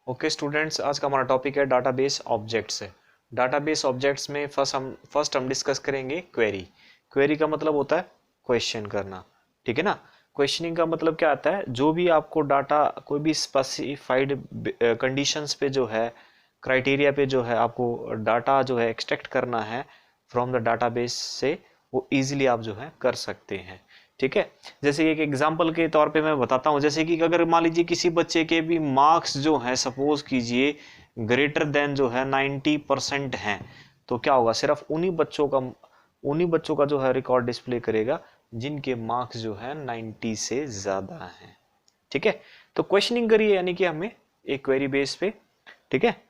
Okay students, आज का हमारा टॉपिक है डाटाबेस ऑब्जेक्ट्स है। डाटाबेस ऑब्जेक्ट्स में फर्स्ट हम डिस्कस करेंगे क्वेरी। क्वेरी का मतलब होता है क्वेश्चन करना, ठीक है ना। क्वेश्चनिंग का मतलब क्या आता है, जो भी आपको डाटा कोई भी स्पेसिफाइड कंडीशंस पे जो है, क्राइटेरिया पे जो है आपको डाटा जो है एक्सट्रैक्ट करना है फ्रॉम द डाटाबेस से, वो इजीली आप जो है कर सकते हैं, ठीक है। जैसे एक एग्जांपल के तौर पे मैं बताता हूँ, जैसे कि अगर मान लीजिए किसी बच्चे के भी मार्क्स जो है सपोज कीजिए ग्रेटर देन जो है 90% हैं, तो क्या होगा, सिर्फ उन्हीं बच्चों का जो है रिकॉर्ड डिस्प्ले करेगा जिनके मार्क्स जो है 90 से ज्यादा हैं, ठीक है। तो क्वेश्चनिंग करिए यानी कि हमें एक क्वेरी बेस पे, ठीक है।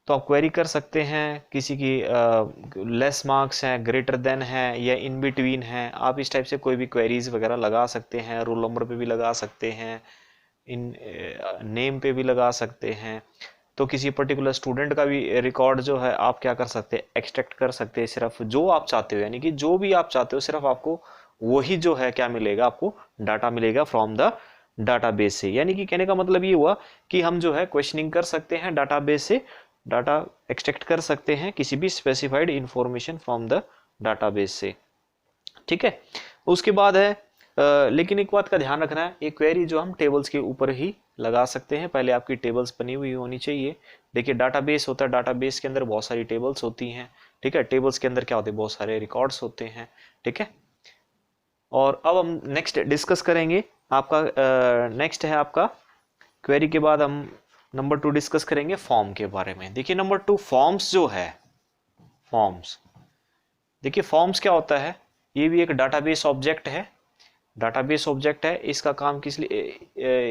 तो आप क्वेरी कर सकते हैं, किसी की लेस मार्क्स हैं, ग्रेटर देन है या इन बिटवीन है, आप इस टाइप से कोई भी क्वेरीज वगैरह लगा सकते हैं। रोल नंबर पे भी लगा सकते हैं, इन नेम पे भी लगा सकते हैं। तो किसी पर्टिकुलर स्टूडेंट का भी रिकॉर्ड जो है आप क्या कर सकते हैं, एक्सट्रैक्ट कर सकते हैं, सिर्फ जो आप चाहते हो, यानी कि जो भी आप चाहते हो सिर्फ आपको वही जो है क्या मिलेगा, आपको डाटा मिलेगा फ्रॉम द डाटाबेस से। यानी कि कहने का मतलब ये हुआ कि हम जो है क्वेश्चनिंग कर सकते हैं डाटाबेस से, डाटा एक्सट्रैक्ट कर सकते हैं किसी भी specified information from the database से, ठीक है। उसके बाद है लेकिन एक बात का ध्यान रखना है, एक क्वेरी जो हम टेबल्स के ऊपर ही लगा सकते हैं, पहले आपकी टेबल्स बनी हुई होनी चाहिए। देखिए डाटाबेस होता है, डाटाबेस के अंदर बहुत सारी टेबल्स होती हैं, ठीक है। टेबल्स के अंदर क्या होते हैं, बहुत सारे रिकॉर्ड्स होते हैं, ठीक है। और अब हम नेक्स्ट डिस्कस करेंगे आपका नेक्स्ट है आपका क्वेरी के बाद हम नंबर 2 डिस्कस करेंगे फॉर्म के बारे में। देखिए नंबर 2 फॉर्म्स जो है, फॉर्म्स, देखिए फॉर्म्स क्या होता है, ये भी एक डाटाबेस ऑब्जेक्ट है। डाटाबेस ऑब्जेक्ट है, इसका काम किस लिए,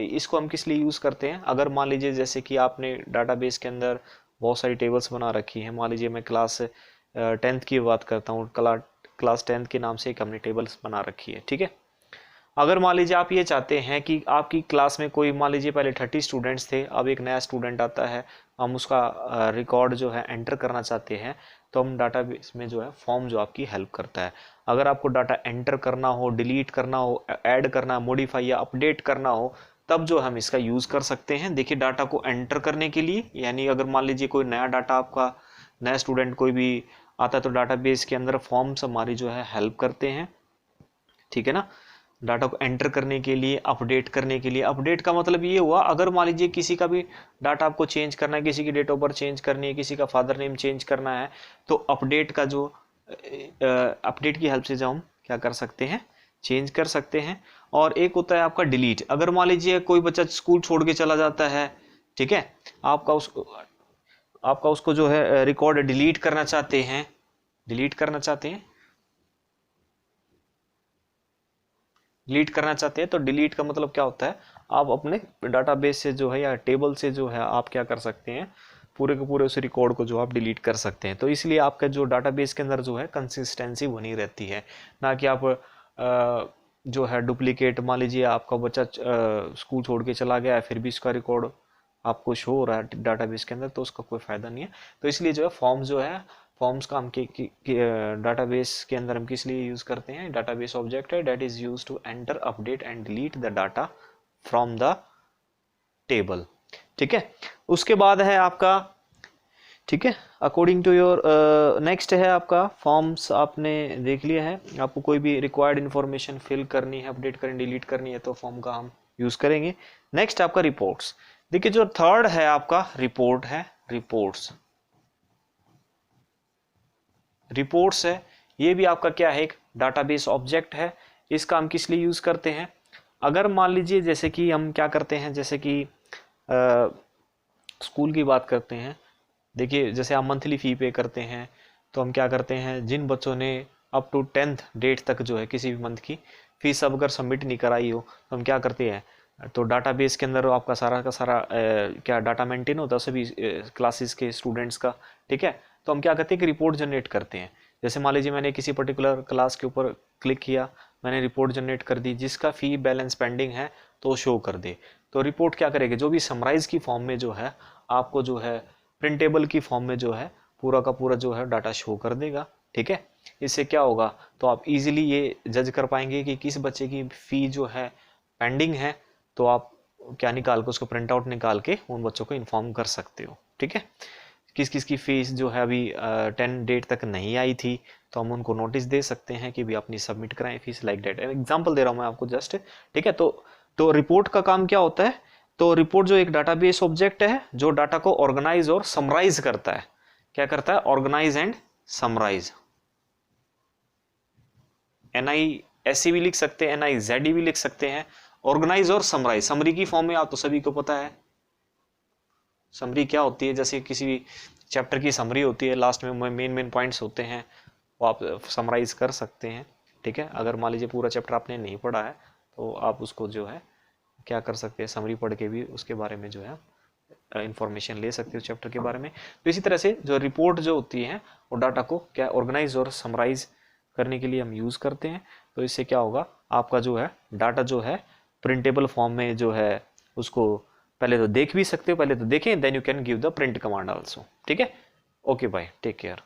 इसको हम किस लिए यूज करते हैं, अगर मान लीजिए जैसे कि आपने डाटाबेस के अंदर बहुत सारी टेबल्स बना रखी है। मान लीजिए मैं क्लास 10th की बात करता हूँ, क्लास 10th के नाम से एक हमने टेबल्स बना रखी है, ठीक है। अगर मान लीजिए आप ये चाहते हैं कि आपकी क्लास में कोई, मान लीजिए पहले 30 स्टूडेंट्स थे, अब एक नया स्टूडेंट आता है, हम उसका रिकॉर्ड जो है एंटर करना चाहते हैं, तो हम डाटाबेस में जो है फॉर्म जो आपकी हेल्प करता है। अगर आपको डाटा एंटर करना हो, डिलीट करना हो, ऐड करना, मॉडिफाई या अपडेट करना हो, तब जो हम इसका यूज कर सकते हैं। देखिए डाटा को एंटर करने के लिए, यानी अगर मान लीजिए कोई नया डाटा आपका, नया स्टूडेंट कोई भी आता है, तो डाटाबेस के अंदर फॉर्म्स हमारी जो है हेल्प करते हैं, ठीक है ना। डाटा को एंटर करने के लिए, अपडेट करने के लिए, अपडेट का मतलब ये हुआ अगर मान लीजिए किसी का भी डाटा आपको चेंज करना है, किसी की डेट ऑफ बर्थ चेंज करनी है, किसी का फादर नेम चेंज करना है, तो अपडेट का जो अपडेट की हेल्प से जो हम क्या कर सकते हैं, चेंज कर सकते हैं। और एक होता है आपका डिलीट, अगर मान लीजिए कोई बच्चा स्कूल छोड़ के चला जाता है, ठीक है, आपका उसको जो है रिकॉर्ड डिलीट करना चाहते हैं, डिलीट करना चाहते हैं, डिलीट करना चाहते हैं, तो डिलीट का मतलब क्या होता है, आप अपने डाटाबेस से जो है या टेबल से जो है आप क्या कर सकते हैं, पूरे के पूरे उस रिकॉर्ड को जो आप डिलीट कर सकते हैं। तो इसलिए आपका जो डाटाबेस के अंदर जो है कंसिस्टेंसी बनी रहती है, ना कि आप जो है डुप्लीकेट, मान लीजिए आपका बच्चा स्कूल छोड़ के चला गया है फिर भी इसका रिकॉर्ड आपको शो हो रहा है डाटाबेस के अंदर, तो उसका कोई फायदा नहीं है। तो इसलिए जो है फॉर्म जो है, फॉर्म्स का हम डाटाबेस के अंदर हम किस लिए यूज करते हैं, डाटाबेस ऑब्जेक्ट है that is use to enter, update and delete the data from the table, ठीक है। उसके बाद है आपका, ठीक है, अकॉर्डिंग टू योर नेक्स्ट है आपका फॉर्म्स, आपने देख लिया है। आपको कोई भी रिक्वायर्ड इंफॉर्मेशन फिल करनी है, अपडेट करनी, डिलीट करनी है, तो फॉर्म का हम यूज करेंगे। नेक्स्ट आपका रिपोर्ट्स। देखिए जो थर्ड है आपका रिपोर्ट है, रिपोर्ट्स, रिपोर्ट्स है, ये भी आपका क्या है, एक डाटाबेस ऑब्जेक्ट है। इसका हम किस लिए यूज करते हैं, अगर मान लीजिए जैसे कि हम क्या करते हैं, जैसे कि स्कूल की बात करते हैं। देखिए जैसे आप मंथली फ़ी पे करते हैं, तो हम क्या करते हैं, जिन बच्चों ने अप टू 10th डेट तक जो है किसी भी मंथ की फीस अब अगर सबमिट नहीं कराई हो, तो हम क्या करते हैं, तो डाटाबेस के अंदर आपका सारा का सारा क्या डाटा मेंटेन होता है सभी क्लासेस के स्टूडेंट्स का, ठीक है। तो हम क्या करते हैं कि रिपोर्ट जनरेट करते हैं। जैसे मान लीजिए मैंने किसी पर्टिकुलर क्लास के ऊपर क्लिक किया, मैंने रिपोर्ट जनरेट कर दी, जिसका फ़ी बैलेंस पेंडिंग है तो शो कर दे। तो रिपोर्ट क्या करेगी, जो भी समराइज की फॉर्म में जो है आपको जो है प्रिंटेबल की फॉर्म में जो है पूरा का पूरा जो है डाटा शो कर देगा, ठीक है। इससे क्या होगा, तो आप इजीली ये जज कर पाएंगे कि किस बच्चे की फ़ी जो है पेंडिंग है, तो आप क्या निकाल के उसको प्रिंट आउट निकाल के उन बच्चों को इन्फॉर्म कर सकते हो। ठीक है, किस किस की फीस जो है अभी 10 डेट तक नहीं आई थी तो हम उनको नोटिस दे सकते हैं कि भी अपनी सबमिट कराएं फीस लाइक डेट। एग्जांपल दे रहा हूं मैं आपको जस्ट। ठीक है, तो रिपोर्ट का काम क्या होता है? तो रिपोर्ट जो एक डाटाबेस ऑब्जेक्ट है जो डाटा को ऑर्गेनाइज और समराइज करता है। क्या करता है? Organise and summarise. NISE भी लिख सकते हैं, NIZE भी लिख सकते हैं। ऑर्गेनाइज और समराइज, समरी की फॉर्म में आप तो सभी को पता है समरी क्या होती है। जैसे किसी चैप्टर की समरी होती है, लास्ट में मेन पॉइंट्स होते हैं, वो आप समराइज कर सकते हैं। ठीक है, अगर मान लीजिए पूरा चैप्टर आपने नहीं पढ़ा है तो आप उसको जो है क्या कर सकते हैं, समरी पढ़ के भी उसके बारे में जो है इंफॉर्मेशन ले सकते हो चैप्टर के बारे में। तो इसी तरह से जो रिपोर्ट जो होती है वो डाटा को क्या ऑर्गेनाइज और समराइज करने के लिए हम यूज़ करते हैं। तो इससे क्या होगा, आपका जो है डाटा जो है प्रिंटेबल फॉर्म में जो है उसको पहले तो देख भी सकते हो, पहले तो देखें, then you can give the print command also. ठीक है, ओके बाय, टेक केयर।